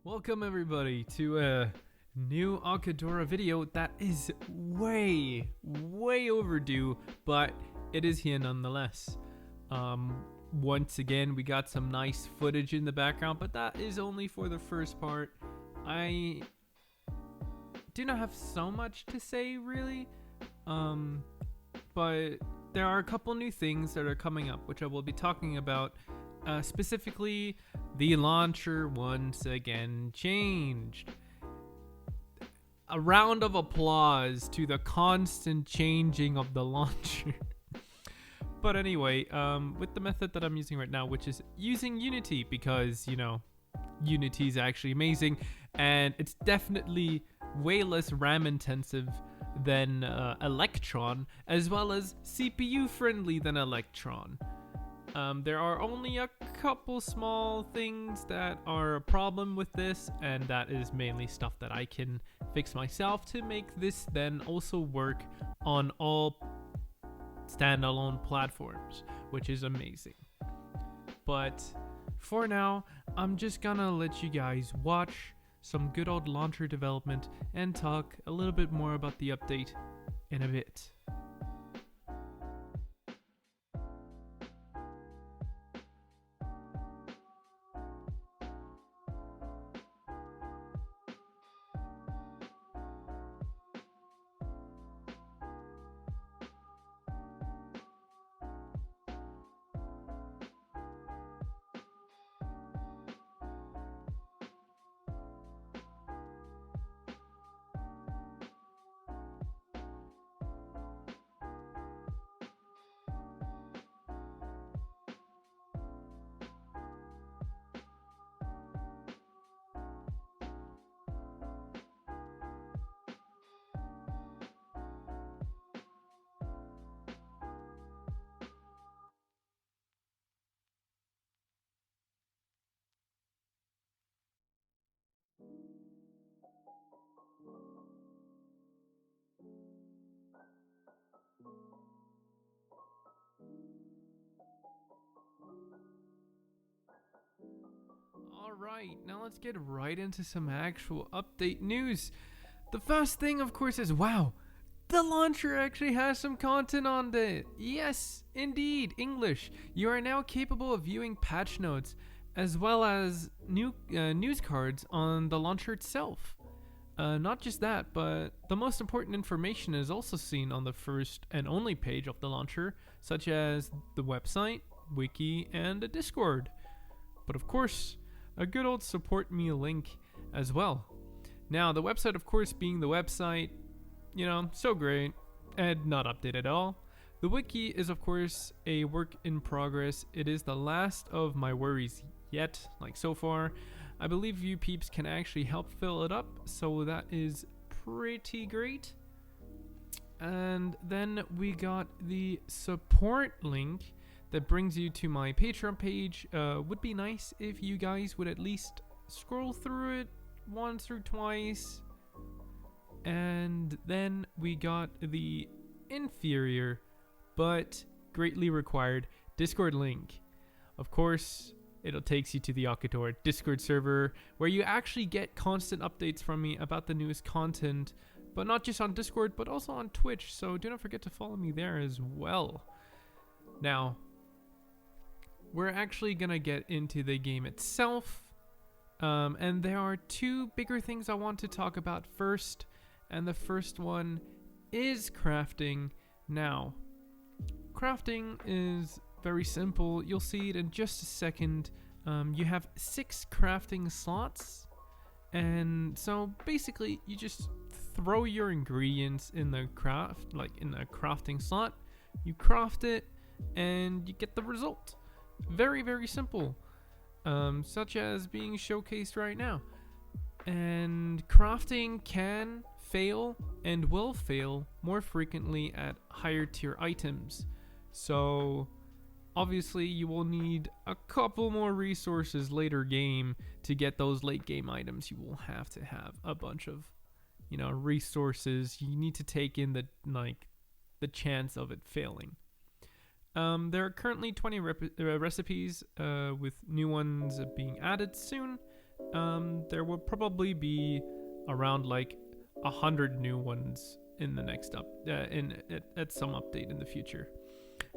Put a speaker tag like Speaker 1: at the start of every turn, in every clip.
Speaker 1: Welcome everybody to a new Aukedora video that is way overdue, but it is here nonetheless. Once again, we got some nice footage in the background, but that is only for the first part. I do not have so much to say really, but there are a couple new things that are coming up, which I will be talking about. Specifically, the launcher once again changed. A round of applause to the constant changing of the launcher. But anyway, with the method that I'm using right now, which is using Unity, because, you know, Unity is actually amazing, and it's definitely way less RAM intensive than Electron, as well as CPU friendly than Electron. There are only a couple small things that are a problem with this, and that is mainly stuff that I can fix myself to make this then also work on all standalone platforms, which is amazing. But for now, I'm just gonna let you guys watch some good old launcher development and talk a little bit more about the update in a bit. Alright, now let's get right into some actual update news. The first thing, of course, is wow, the launcher actually has some content on it. Yes, indeed, English. You are now capable of viewing patch notes as well as new news cards on the launcher itself. Not just that, but the most important information is also seen on the first and only page of the launcher, such as the website, wiki, and a Discord. But of course, a good old support me link as well. Now, the website, of course, being the website, you know, so great and not updated at all. The wiki is, of course, a work in progress. It is the last of my worries yet, like so far. I believe you peeps can actually help fill it up, so that is pretty great. And then we got the support link that brings you to my Patreon page. Would be nice if you guys would at least scroll through it once or twice. And then we got the inferior but greatly required Discord link. Of course, it'll takes you to the Aukedora Discord server, where you actually get constant updates from me about the newest content, but not just on Discord, but also on Twitch, so do not forget to follow me there as well. Now, we're actually gonna get into the game itself, and there are two bigger things I want to talk about first, and the first one is crafting. Now, crafting is very simple. You'll see it in just a second. You have 6 crafting slots, and so basically you just throw your ingredients in the crafting slot, you craft it, and you get the result. Very simple, such as being showcased right now. And crafting can fail and will fail more frequently at higher tier items, so obviously you will need a couple more resources later game to get those late game items. You will have to have a bunch of, you know, resources. You need to take in the chance of it failing. There are currently 20 recipes, with new ones being added soon. there will probably be around like 100 new ones in the next at some update in the future.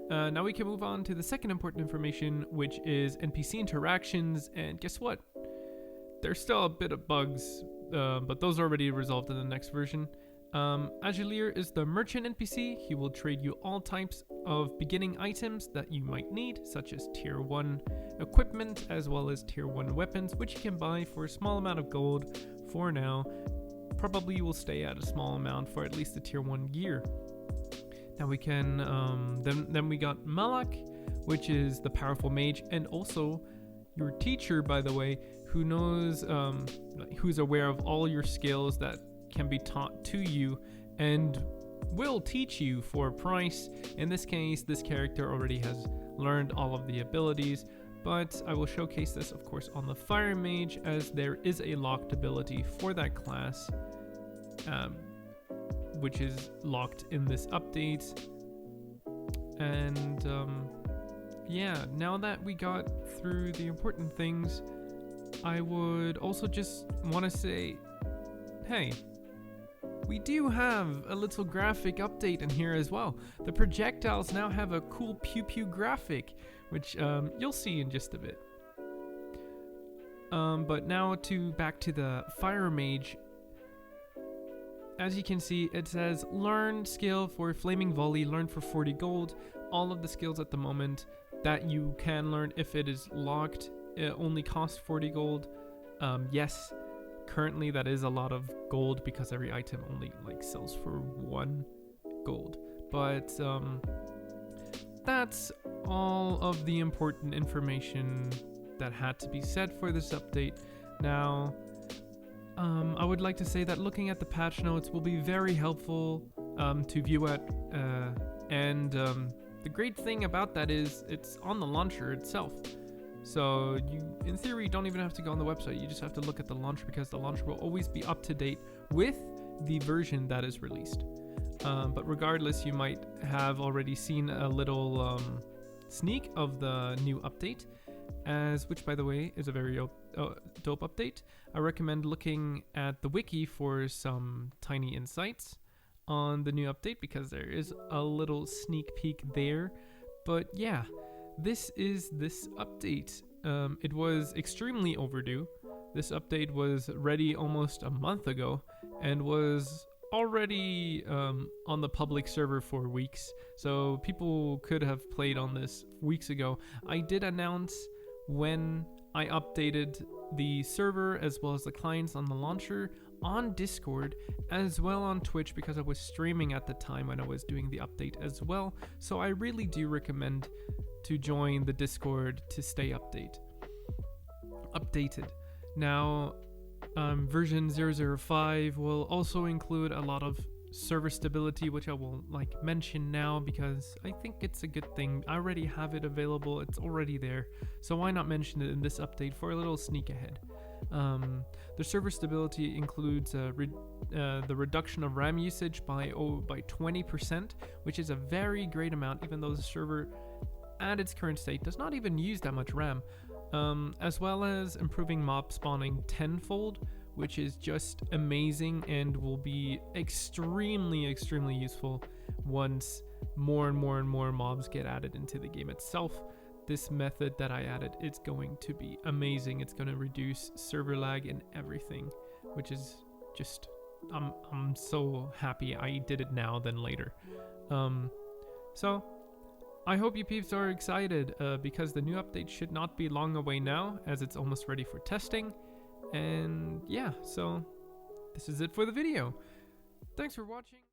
Speaker 1: Now we can move on to the second important information, which is NPC interactions. And guess what? There's still a bit of bugs, but those are already resolved in the next version. Agilier is the merchant NPC. He will trade you all types of beginning items that you might need, such as tier 1 equipment as well as tier 1 weapons, which you can buy for a small amount of gold for now. Probably will stay at a small amount for at least the tier 1 gear. Now we can, then we got Malak, which is the powerful mage, and also your teacher, by the way, who knows, who's aware of all your skills that can be taught to you and will teach you for a price. In this case, this character already has learned all of the abilities, but I will showcase this, of course, on the Fire Mage, as there is a locked ability for that class, which is locked in this update. And yeah, now that we got through the important things, I would also just want to say, hey, we do have a little graphic update in here as well. The projectiles now have a cool pew pew graphic, which you'll see in just a bit. But now back to the Fire Mage. As you can see, it says learn skill for Flaming Volley, learn for 40 gold. All of the skills at the moment that you can learn, if it is locked, it only costs 40 gold. Yes, currently that is a lot of gold because every item only like sells for 1 gold. But that's all of the important information that had to be said for this update. Now, I would like to say that looking at the patch notes will be very helpful to view at, and the great thing about that is it's on the launcher itself. So you, in theory, don't even have to go on the website. You just have to look at the launcher, because the launcher will always be up to date with the version that is released. But regardless, you might have already seen a little sneak of the new update, which by the way is a very dope update. I recommend looking at the wiki for some tiny insights on the new update, because there is a little sneak peek there. But yeah, this is this update. It was extremely overdue. This update was ready almost a month ago and was already on the public server for weeks, so people could have played on this weeks ago. I did announce when I updated the server as well as the clients on the launcher on Discord, as well on Twitch, because I was streaming at the time when I was doing the update as well. So I really do recommend to join the Discord to stay updated. Now, version 0.0.5 will also include a lot of server stability, which I will mention now because I think it's a good thing. I already have it available, it's already there, so why not mention it in this update for a little sneak ahead. The server stability includes the reduction of RAM usage by 20%, which is a very great amount, even though the server at its current state does not even use that much RAM, as well as improving mob spawning tenfold, which is just amazing and will be extremely useful once more and more mobs get added into the game itself. This method that I added is going to be amazing. It's going to reduce server lag and everything, which is just, I'm so happy I did it now than later. So I hope you peeps are excited, because the new update should not be long away now, as it's almost ready for testing. And yeah, so this is it for the video. Thanks for watching.